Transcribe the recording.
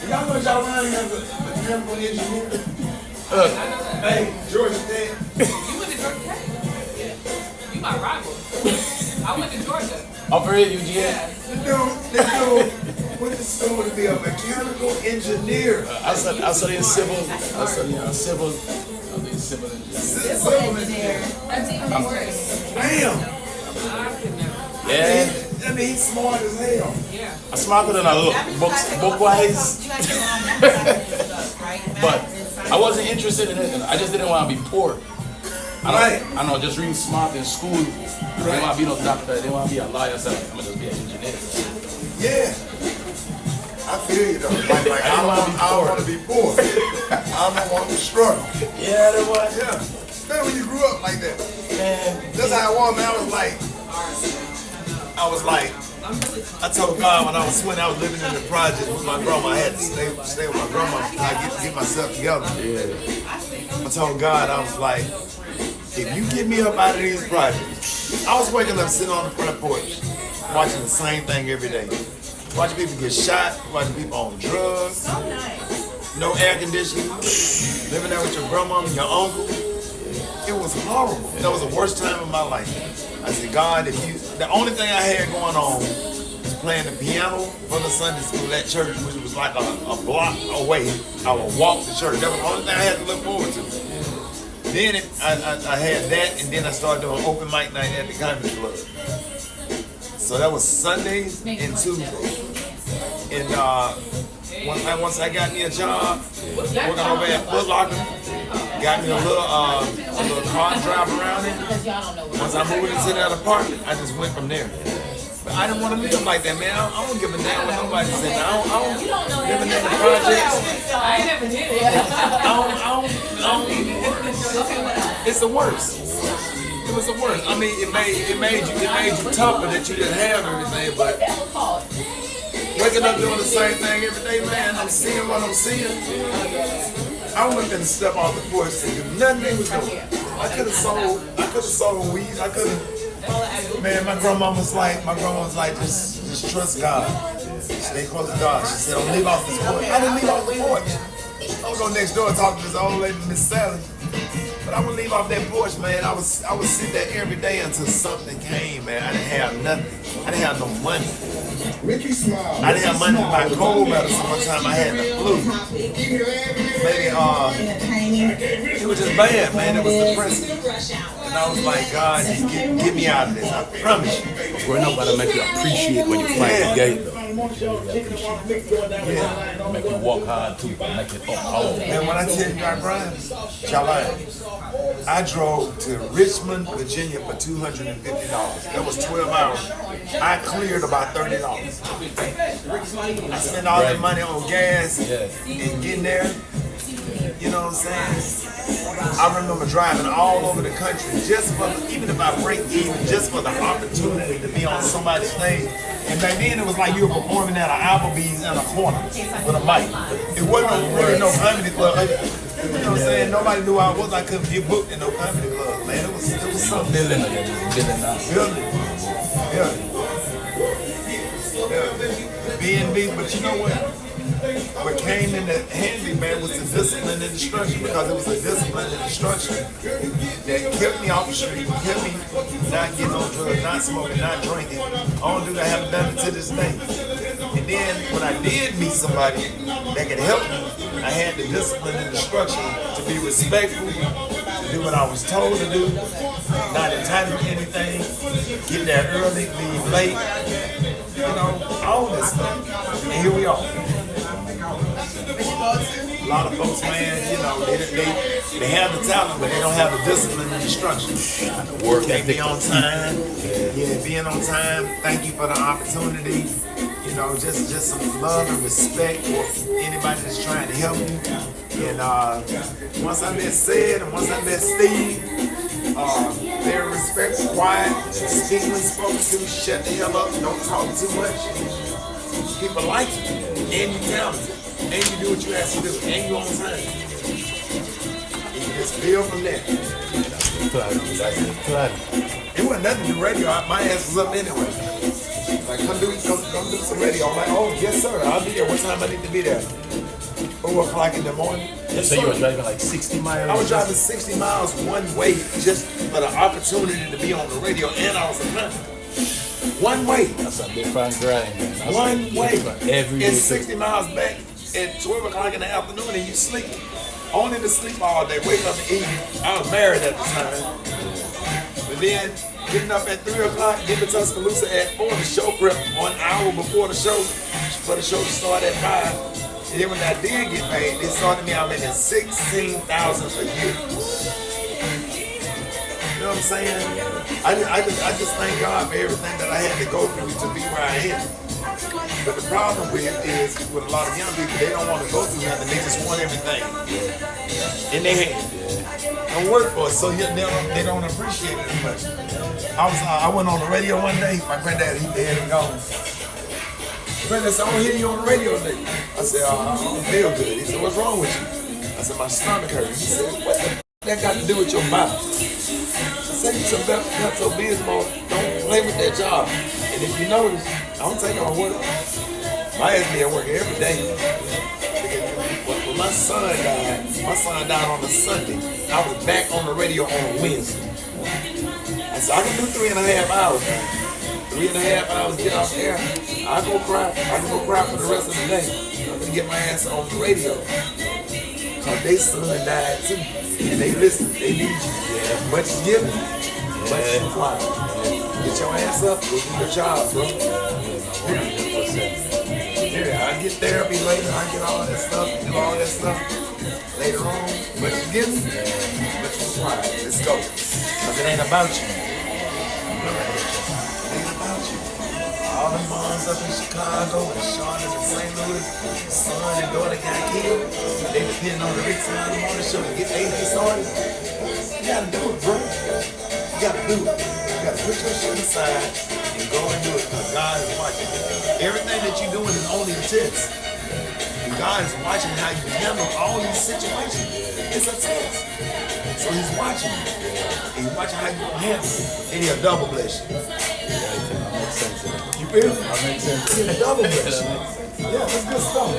Y'all know JahLion has a mechanical engineer? Hey, Georgia Tech. You went to Georgia Tech? Yeah. You my rival. I went to Georgia. Oh, for real, UGA? Yeah. The dude went to school to be a mechanical engineer. I studied civil. I studied civil. Civil engineer. That's even worse. Damn. Yeah. I mean, he's smart as hell. Yeah. I'm smarter than I look, book-wise. But I wasn't interested in it. I just didn't want to be poor. I know, just really smart in school. I didn't want to be no doctor. I didn't want to be a lawyer. So I'm going to just be an engineer. Yeah. I feel you though. Like I don't want to be poor. I don't want to struggle. Yeah, that was. Yeah. Man, when you grew up like that. Man. That's how I was, man. I told God when I was 20, I was living in the project with my grandma. I had to stay with my grandma until I get myself together. Yeah. I told God, I was like, if you get me up out of these projects, I was waking up sitting on the front porch, watching the same thing every day. Watching people get shot, watching people on drugs. So nice. No air conditioning, living there with your grandma and your uncle. It was horrible. That was the worst time of my life. I said, God, the only thing I had going on was playing the piano for the Sunday school at church, which was like a block away. I would walk to church. That was the only thing I had to look forward to. Then I had that, and then I started doing open mic night at the comedy club. So that was Sundays and Tuesdays. And once I got me a job, working over at Foot Locker, got me a little car drive around it. Once I moved into that apartment, I just went from there. But I didn't want to live like that, man. I don't give a damn what nobody said. I don't living in the projects. I ain't never did it. It's the worst. It was the worst. I mean, it made you tougher that you didn't have everything, but waking up doing the same thing every day, man. I'm seeing what I'm seeing. I wasn't gonna step off the porch and do nothing they was doing. I could have sold weed. I could have. Man, my grandma was like, just trust God. Stay close to God. She said, don't leave off this porch. I didn't leave off the porch. I would go next door and talk to this old lady, Miss Sally. But I would leave off that porch, man. I would sit there every day until something came, man. I didn't have nothing. I didn't have no money. Rickey Smiley. I didn't have money to buy cold medicine one time. I had the flu. Maybe it was just bad, man. It was depressing. And I was like, God, just get me out of this. I promise you. Growing up gotta make you appreciate when you find the gate, though. Yeah. Make you walk hard too, make it up home. And when I tell you I grind, JahLion, I drove to Richmond, Virginia for $250. That was 12 hours. I cleared about $30. I spent all that money on gas and getting there. You know what I'm saying? I remember driving all over the country just for, even if I break even, just for the opportunity to be on somebody's stage. And back then it was like you were performing at an Applebee's in a corner with a mic. It wasn't really no comedy club. You know what I'm saying? Nobody knew I was. I couldn't get booked in no comedy club, man. It was something. Building. B&B, but you know what? What came in the handy, man, was the discipline and instruction, because it was the discipline and instruction that kept me off the street, kept me not getting on drugs, not smoking, not drinking. All I haven't done it to this day. And then when I did meet somebody that could help me, I had the discipline and instruction to be respectful, to do what I was told to do, not entitled to anything, get there early, leave late, you know, all this stuff. And here we are. A lot of folks, man, you know, they have the talent, but they don't have the discipline and instruction. Work They be on time. Yeah, being on time. Thank you for the opportunity. You know, just some love and respect for anybody that's trying to help you. And once I met Sid and once I met Steve, very respectful, quiet, speak when spoken to, shut the hell up, don't talk too much. People like you, and you talented, and you do what you ask to do, and you on time. You just build from there. It wasn't nothing to do radio. My ass was up anyway. Like, come do some radio. I'm like, oh, yes, sir. I'll be there. What time I need to be there? 4 o'clock in the morning. So you were driving like 60 miles? I was driving 60 miles one way just for the opportunity to be on the radio, and I was a planner. One way. That's a different grind, man. That's One way. Every day. And 60 miles back at 12 o'clock in the afternoon, and you sleep. Only to sleep all day, wake up and eat. I was married at the time. But then, getting up at 3 o'clock, getting to Tuscaloosa at 4, the show prep 1 hour before the show, for the show to start at 5. And then when I did get paid, they started me out making $16,000 a year. You know what I'm saying? I just thank God for everything that I had to go through to be where I am. But the problem with it is, with a lot of young people, they don't want to go through nothing. They just want everything in their hand. Don't work for it, so they don't appreciate it as much. I went on the radio one day. My granddad, he dead and gone. Granddad said, I don't hear you on the radio today. I said, I don't feel good. He said, what's wrong with you? I said, my stomach hurts. He said, what that got to do with your mouth? I said, you some Pepto-Bismol. Don't play with that job. And if you notice, I don't take on work. My ass be at work every day. When my son died on a Sunday. I was back on the radio on a Wednesday. I said, I can do 3.5 hours. 3.5 hours, get off air. I go cry. I can go cry for the rest of the day. I'm gonna get my ass on the radio. Cause they son died too. And they listen, they need you. Yeah. Much is given, much is required. Get your ass up, go do your job, bro. Yeah, I get therapy later, I get all that stuff, do all that stuff later on. Much is given, much is required. Let's go. Cause it ain't about you. All the moms up in Chicago and Charlotte and St. Louis, son and daughter got killed. They depend on the Rickey on the morning show to get their day started. You gotta do it, bro. You gotta do it. You gotta put your shit aside and go and do it, because God is watching. Everything that you're doing is only a test. And God is watching how you handle all these situations. It's a test. So he's watching you. He's watching how you handle it. And he'll double bless you. You feel me? That makes sense. He'll double bless you. Yeah, that's good stuff.